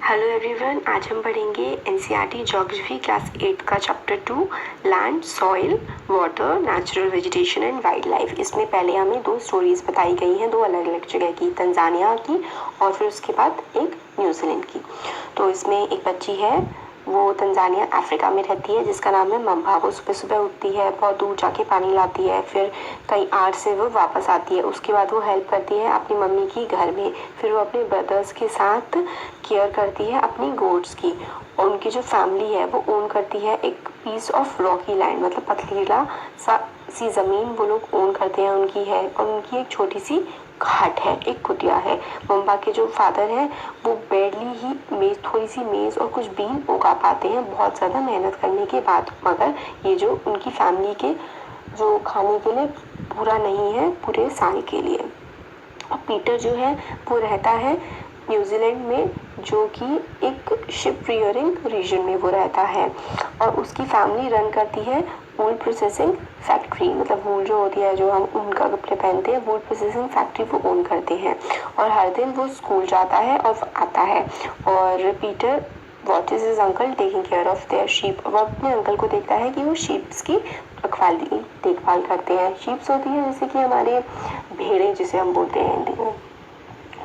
Hello everyone, आज हम पढ़ेंगे एनसीईआरटी ज्योग्राफी क्लास 8 का chapter 2 land, soil, water, natural vegetation and wild life. इसमें पहले हमें दो स्टोरीज बताई गई हैं, दो अलग अलग जगह की, तंजानिया की और फिर उसके बाद एक न्यूजीलैंड की। तो इसमें एक बच्ची है, वो तंजानिया अफ्रीका में रहती है, जिसका नाम है मम्बा। वो सुबह सुबह उठती है, बहुत दूर जाके पानी लाती है, फिर कई आर्ट से वो वापस आती है। उसके बाद वो हेल्प करती है अपनी मम्मी की घर में, फिर वो अपने ब्रदर्स के साथ केयर करती है अपनी गोट्स की। और उनकी जो फैमिली है वो ओन करती है एक पीस ऑफ रॉकी लैंड, मतलब पथरीला सी ज़मीन वो लोग ओन करते हैं, उनकी है। और उनकी एक छोटी सी घाट है, एक कुटिया है। मम्बा के जो फादर हैं वो बेरली ही मेज, थोड़ी सी मेज और कुछ बीन उगा पाते हैं बहुत ज़्यादा मेहनत करने के बाद। मगर ये जो उनकी फैमिली के जो खाने के लिए पूरा नहीं है पूरे साल के लिए। और पीटर जो है वो रहता है न्यूजीलैंड में, जो कि एक शिप रियरिंग रीजन में वो रहता है। और उसकी फैमिली रन करती है वूल प्रोसेसिंग फैक्ट्री, मतलब वूल जो होती है, जो हम ऊन का कपड़े पहनते हैं, वूल प्रोसेसिंग फैक्ट्री वो ओन करते हैं। और हर दिन वो स्कूल जाता है और आता है। और Peter watches his uncle taking care of their sheep. वो अपने अंकल को देखता है कि वो शीप्स की देखभाल करते हैं। शीप्स होती है जैसे कि हमारे भेड़ें, जिसे हम बोलते हैं हिंदी में,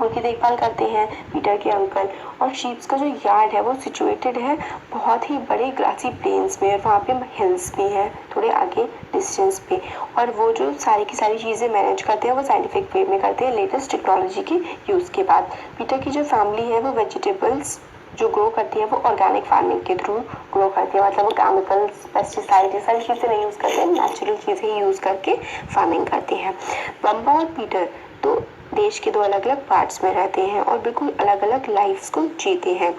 उनकी देखभाल करते हैं पीटर के अंकल। और शीप्स का जो यार्ड है वो सिचुएटेड है बहुत ही बड़े ग्रासी प्लेन्स में, और वहाँ पे हिल्स भी हैं थोड़े आगे डिस्टेंस पे। और वो जो सारी की सारी चीज़ें मैनेज करते हैं वो साइंटिफिक वे में करते हैं, लेटेस्ट टेक्नोलॉजी के यूज़ के बाद। पीटर की जो फैमिली है वो वेजिटेबल्स जो ग्रो करती है वो ऑर्गेनिक फार्मिंग के थ्रू ग्रो करती है, मतलब वो केमिकल्स, पेस्टिसाइड, ये सारी चीज़ें नहीं यूज़ करते हैं, नेचुरल चीज़ें यूज़ करके फार्मिंग करते हैं। बम्बा और पीटर तो देश के दो अलग अलग पार्ट्स में रहते हैं और बिल्कुल अलग अलग लाइफ्स को जीते हैं।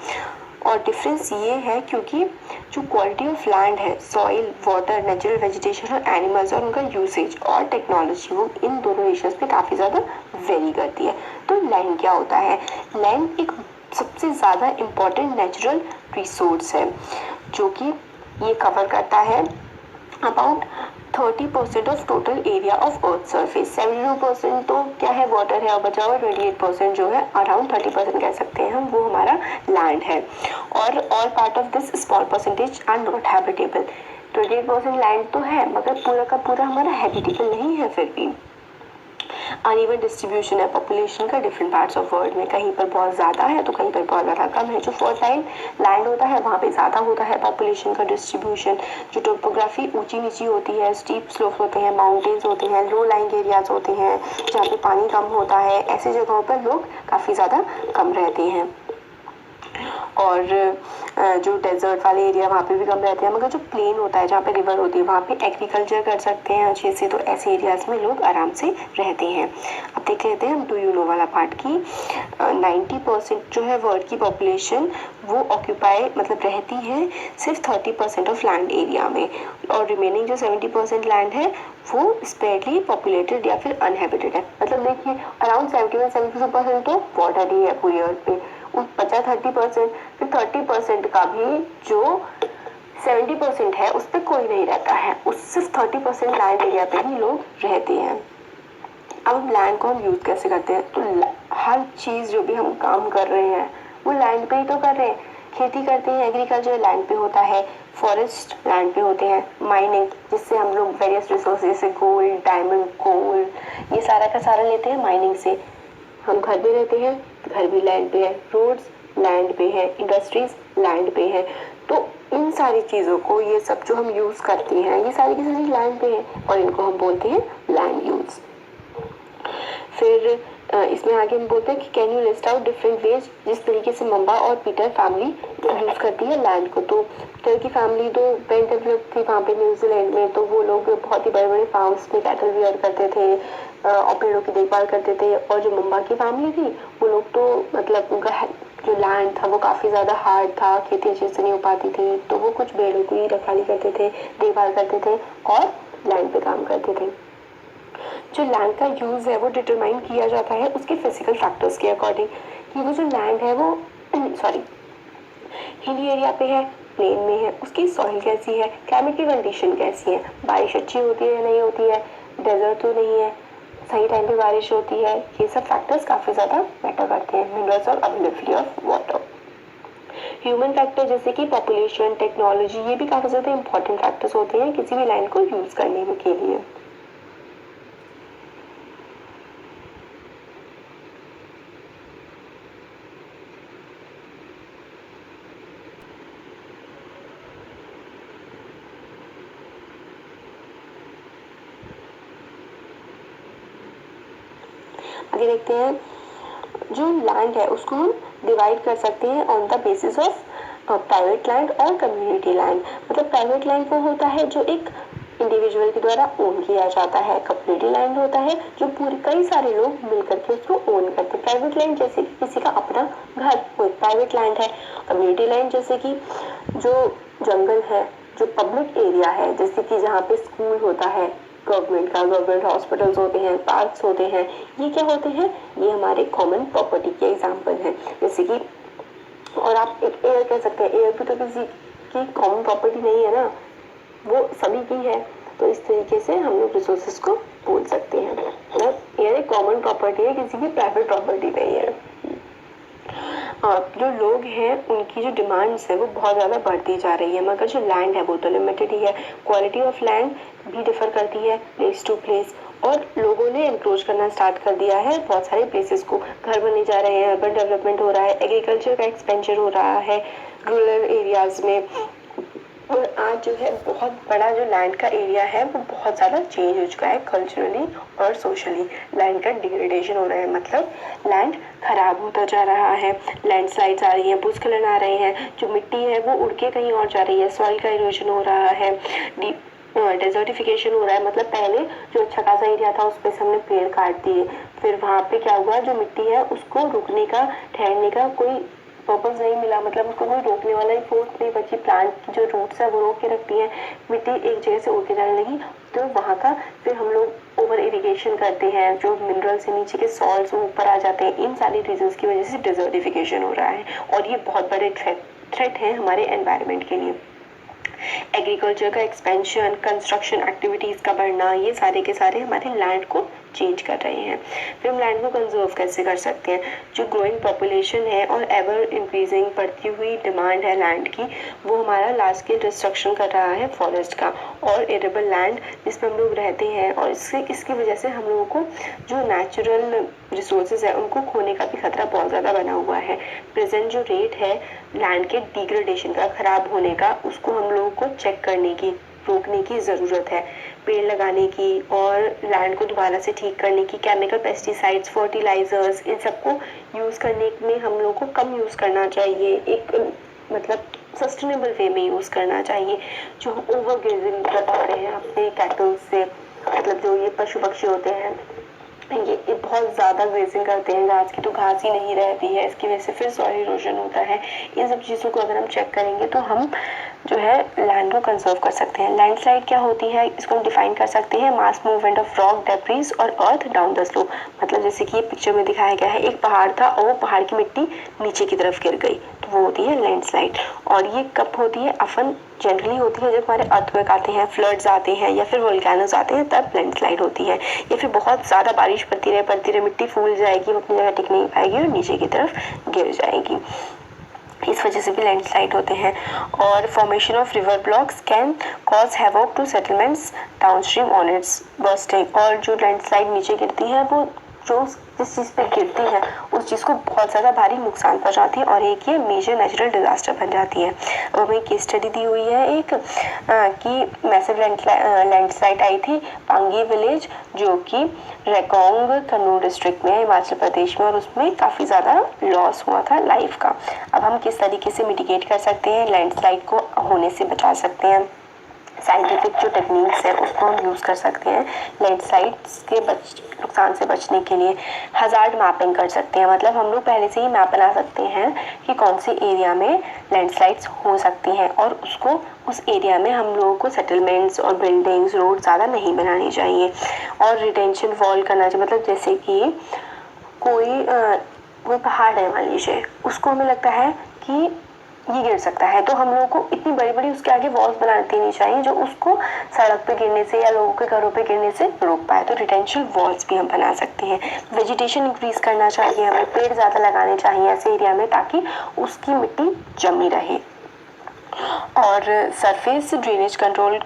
और डिफरेंस ये है क्योंकि जो क्वालिटी ऑफ लैंड है, सॉइल, वाटर, नेचुरल वेजिटेशन और एनिमल्स और उनका यूसेज और टेक्नोलॉजी, वो इन दोनों नेशंस पे काफ़ी ज़्यादा वेरी करती है। तो लैंड क्या होता है? लैंड एक सबसे ज़्यादा इम्पॉर्टेंट नेचुरल रिसोर्स है, जो कि ये कवर करता है about 30% of total area of earth surface. 72% तो क्या है, वाटर है, और बचा हुआ 28% जो है, अराउंड 30% कह सकते हैं हम, वो हमारा लैंड है। और all part of this small percentage are not habitable. 28% land तो है मगर पूरा का पूरा हमारा हैबिटेबल नहीं है। फिर भी अनइवन डिस्ट्रीब्यूशन है पॉपुलेशन का डिफरेंट पार्ट्स ऑफ वर्ल्ड में, कहीं पर बहुत ज़्यादा है तो कहीं पर बहुत ज़्यादा कम है। जो फर्टाइल लैंड होता है वहाँ पे ज़्यादा होता है पॉपुलेशन का डिस्ट्रीब्यूशन। जो टोपोग्राफी ऊंची नीची होती है, स्टीप स्लोप होते हैं, माउंटेन्स होते हैं, लो लाइंग एरियाज होते हैं जहाँ पे पानी कम होता है, ऐसी जगहों पर लोग काफ़ी ज़्यादा कम रहते हैं। और जो डेजर्ट वाले एरिया वहाँ पे भी कम रहते हैं, मगर जो प्लेन होता है जहाँ पे रिवर होती है वहाँ पे एग्रीकल्चर कर सकते हैं अच्छे से, तो ऐसे एरियाज में लोग आराम से रहते हैं। अब देख लेते हैं हम डू यू नो वाला पार्ट की। 90% जो है वर्ल्ड की पॉपुलेशन वो ऑक्यूपाई, मतलब रहती है सिर्फ 30% ऑफ लैंड एरिया में, और रिमेनिंग जो 70% लैंड है वो स्पेयरली पॉपुलेटेड या फिर अनहेबिटेड है। मतलब देखिए अराउंड 71-72% तो वाटर ही है पूरी अर्थ पे, बचा 30%, फिर 30% का भी जो 70% है उस पर कोई नहीं रहता है, उस सिर्फ 30% लैंड एरिया पे ही लोग रहते हैं। अब लैंड को हम यूज कैसे करते हैं? तो हर चीज जो भी हम काम कर रहे हैं वो लैंड पे ही तो कर रहे हैं। खेती करते हैं, एग्रीकल्चर लैंड पे होता है, फॉरेस्ट लैंड पे होते हैं, माइनिंग जिससे हम लोग वेरियस रिसोर्सेज जैसे गोल्ड, डायमंड, कोल, ये सारा का सारा लेते हैं माइनिंग से। हम घर में रहते हैं, घर भी लैंड पे है, रोड्स लैंड पे है, इंडस्ट्रीज लैंड पे है। तो इन सारी चीज़ों को, ये सब जो हम यूज़ करते हैं, ये सारी की सारी लैंड पे है और इनको हम बोलते हैं लैंड यूज। फिर इसमें आगे हम बोलते हैं कि can you list out different ways जिस तरीके से मम्बा और पीटर फैमिली यूज़ करती है लैंड को। तो पीटर की फैमिली तो वेल डेवलप थी वहाँ पे न्यूजीलैंड में, तो वो लोग बहुत ही बड़े बड़े फार्म्स में कैटल रियर करते थे और पेड़ों की देखभाल करते थे। और जो मम्बा की फैमिली थी वो लोग तो मतलब उनका जो लैंड था वो काफ़ी ज़्यादा हार्ड था, खेती अच्छे से नहीं हो पाती थी, तो वो कुछ पेड़ों की रखवाली करते थे, देखभाल करते थे और लैंड पे काम करते थे। जो लैंड का यूज़ है वो डिटरमाइन किया जाता है उसके फिजिकल फैक्टर्स के अकॉर्डिंग, कि वो जो लैंड है वो सॉरी हिली एरिया पे है, प्लेन में है, उसकी सॉइल कैसी है, क्लाइमेट की कंडीशन कैसी है, बारिश अच्छी होती है या नहीं होती है, डेजर्ट तो नहीं है, सही टाइम पे बारिश होती है, ये सब फैक्टर्स काफ़ी ज़्यादा मैटर करते हैं। मिनरल्स और availability of water. Human factor जैसे कि पॉपुलेशन, टेक्नोलॉजी, ये भी काफ़ी ज़्यादा इंपॉर्टेंट फैक्टर्स होते हैं किसी भी लैंड को यूज़ करने के लिए। आगे देखते हैं, जो लैंड है उसको हम डिवाइड कर सकते हैं on the basis of private land और कम्युनिटी लैंड। मतलब प्राइवेट लैंड वो होता है जो एक इंडिविजुअल के द्वारा ओन किया जाता है, कम्युनिटी लैंड होता है जो पूरे कई सारे लोग मिलकर के उसको ओन करते हैं। प्राइवेट लैंड जैसे कि किसी का अपना घर, वो प्राइवेट लैंड है। कम्युनिटी लैंड जैसे कि जो जंगल है, जो पब्लिक एरिया है, जैसे कि जहाँ पे स्कूल होता है गवर्नमेंट का, गवर्नमेंट हॉस्पिटल्स होते हैं, पार्क्स होते हैं, ये क्या होते हैं, ये हमारे कॉमन प्रॉपर्टी के एग्जाम्पल हैं। जैसे कि और आप एक एयर कह सकते हैं, एयर भी तो किसी की कॉमन प्रॉपर्टी नहीं है ना, वो सभी की है। तो इस तरीके से हम लोग रिसोर्सेज को बोल सकते हैं। मतलब एयर एक कॉमन प्रॉपर्टी है, किसी की प्राइवेट प्रॉपर्टी नहीं है। जो लोग हैं उनकी जो डिमांड्स है वो बहुत ज़्यादा बढ़ती जा रही है, मगर जो लैंड है वो तो लिमिटेड ही है। क्वालिटी ऑफ लैंड भी डिफर करती है प्लेस टू प्लेस, और लोगों ने इंक्रोच करना स्टार्ट कर दिया है बहुत सारे प्लेसेस को। घर बने जा रहे हैं, अर्बन डेवलपमेंट हो रहा है, एग्रीकल्चर का एक्सपेंशन हो रहा है रूरल एरियाज में। और आज जो है बहुत बड़ा जो लैंड का एरिया है वो बहुत ज़्यादा चेंज हो चुका है कल्चरली और सोशली। लैंड का डिग्रेडेशन हो रहा है, मतलब लैंड खराब होता जा रहा है, लैंडस्लाइड्स आ रही हैं, भूस्खलन आ रहे हैं, जो मिट्टी है वो उड़ के कहीं और जा रही है, सॉइल का इरोजन हो रहा है, डेजर्टिफिकेशन हो रहा है। मतलब पहले जो अच्छा खासा एरिया था उस पर से हमने पेड़ काट दिए, फिर वहाँ पे क्या हुआ, जो मिट्टी है उसको रुकने का, ठहरने का कोई पर्पज नहीं मिला, मतलब उसको कोई रोकने वाला ही फोर्स नहीं बची। प्लांट की जो रूट्स है वो रोक के रखती है, मिट्टी एक जगह से उड़ के जाने लगी, तो वहाँ का फिर हम लोग ओवर इरिगेशन करते हैं, जो मिनरल से नीचे के सॉल्ट्स ऊपर आ जाते हैं। इन सारी रीजंस की वजह से डिजर्टिफिकेशन हो रहा है, और ये बहुत बड़े थ्रेट है हमारे एनवायरनमेंट के लिए। एग्रीकल्चर का एक्सपेंशन, कंस्ट्रक्शन एक्टिविटीज़ का बढ़ना, ये सारे के सारे हमारे लैंड को चेंज कर रहे हैं। फिर हम लैंड को कंजर्व कैसे कर सकते हैं। जो ग्रोइंग पॉपुलेशन है और एवर इंक्रीजिंग बढ़ती हुई डिमांड है लैंड की, वो हमारा लार्ज स्केल डिस्ट्रक्शन कर रहा है फॉरेस्ट का और एरेबल लैंड जिसमें हम लोग रहते हैं, और इसकी वजह से हम लोगों को जो नेचुरल रिसोर्सेज है उनको खोने का भी खतरा बहुत ज़्यादा बना हुआ है। प्रेजेंट जो रेट है लैंड के डिग्रेडेशन का, खराब होने का, उसको हम लोगों को चेक करने की, रोकने की ज़रूरत है। पेड़ लगाने की और लैंड को दोबारा से ठीक करने की, केमिकल पेस्टिसाइड्स, फर्टिलाइजर्स, इन सबको यूज़ करने में हम लोग को कम यूज़ करना चाहिए, एक मतलब सस्टेनेबल वे में यूज़ करना चाहिए। जो हम ओवर ग्रेजिंग करते हैं अपने कैटल से, मतलब जो ये पशु पक्षी होते हैं ये बहुत ज़्यादा ग्रेजिंग करते हैं, घास की तो घास ही नहीं रहती है, इसकी वजह से फिर सॉइल इरोजन होता है। इन सब चीज़ों को अगर हम चेक करेंगे तो हम जो है लैंड को कंजर्व कर सकते हैं। लैंडस्लाइड क्या होती है, इसको हम डिफाइन कर सकते हैं, mass movement of rock, debris और अर्थ डाउन द स्लोप। मतलब जैसे कि ये पिक्चर में दिखाया गया है, एक पहाड़ था और वो पहाड़ की मिट्टी नीचे की तरफ गिर गई, तो वो होती है लैंडस्लाइड। और ये कब होती है, अफन जनरली होती है जब हमारे अर्थक्वेक आते हैं, फ्लड्स आते हैं या फिर वोल्केनोज आते हैं, तब लैंडस्लाइड होती है। या फिर बहुत ज़्यादा बारिश पड़ती रहे मिट्टी फूल जाएगी, वो अपनी जगह टिक नहीं पाएगी और नीचे की तरफ गिर जाएगी, इस वजह से भी लैंडस्लाइड होते हैं। और formation of river blocks can cause havoc two settlements downstream on it's bursting. और जो लैंडस्लाइड नीचे गिरती है वो जो जिस चीज़ पे गिरती है उस चीज़ को बहुत ज़्यादा भारी नुकसान पहुंचाती है और एक ये मेजर नेचुरल डिजास्टर बन जाती है। अब हमें केस स्टडी दी हुई है एक कि मैसिव लैंडस्लाइड आई थी पांगी विलेज, जो कि रेकोंग कन्नूर डिस्ट्रिक्ट में हिमाचल प्रदेश में, और उसमें काफ़ी ज़्यादा लॉस हुआ था लाइफ का। अब हम किस तरीके से मिटिगेट कर सकते हैं, लैंडस्लाइड को होने से बचा सकते हैं, साइंटिफिक जो टेक्निक्स है उसको हम यूज़ कर सकते हैं लैंडस्लाइड्स के नुकसान से बचने के लिए। हज़ार्ड मैपिंग कर सकते हैं, मतलब हम लोग पहले से ही मैप बना सकते हैं कि कौन से एरिया में लैंडस्लाइड्स हो सकती हैं, और उसको उस एरिया में हम लोगों को सेटलमेंट्स और बिल्डिंग्स, रोड ज़्यादा नहीं बनानी चाहिए। और रिटेंशन वॉल करना चाहिए, मतलब जैसे कि कोई पहाड़ है मान लीजिए, उसको हमें लगता है कि ये गिर सकता है। तो हम लोगों को इतनी बड़ी बड़ी उसके आगे वॉल्स बना देनी चाहिए जो उसको सड़क पे गिरने से या लोगों के घरों पे गिरने से रोक पाए। तो रिटेंशन वॉल्स भी हम बना सकते हैं। वेजिटेशन इंक्रीज करना चाहिए, हमें पेड़ ज़्यादा लगाने चाहिए ऐसे एरिया में ताकि उसकी मिट्टी जमी रहे। और सरफेस ड्रेनेज कंट्रोल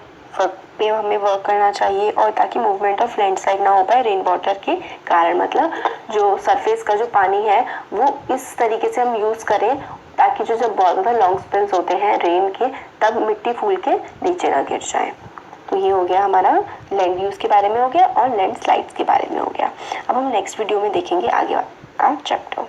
पे हमें वर्क करना चाहिए और ताकि मूवमेंट ऑफ लैंडस्लाइड ना हो पाए रेन वाटर के कारण। मतलब जो सरफेस का जो पानी है वो इस तरीके से हम यूज़ करें ताकि जो जब बहुत ज़्यादा लॉन्ग स्पेल्स होते हैं रेन के तब मिट्टी फूल के नीचे ना गिर जाए। तो ये हो गया हमारा लैंड यूज़ के बारे में हो गया और लैंड स्लाइड्स के बारे में हो गया। अब हम नेक्स्ट वीडियो में देखेंगे आगे का चैप्टर।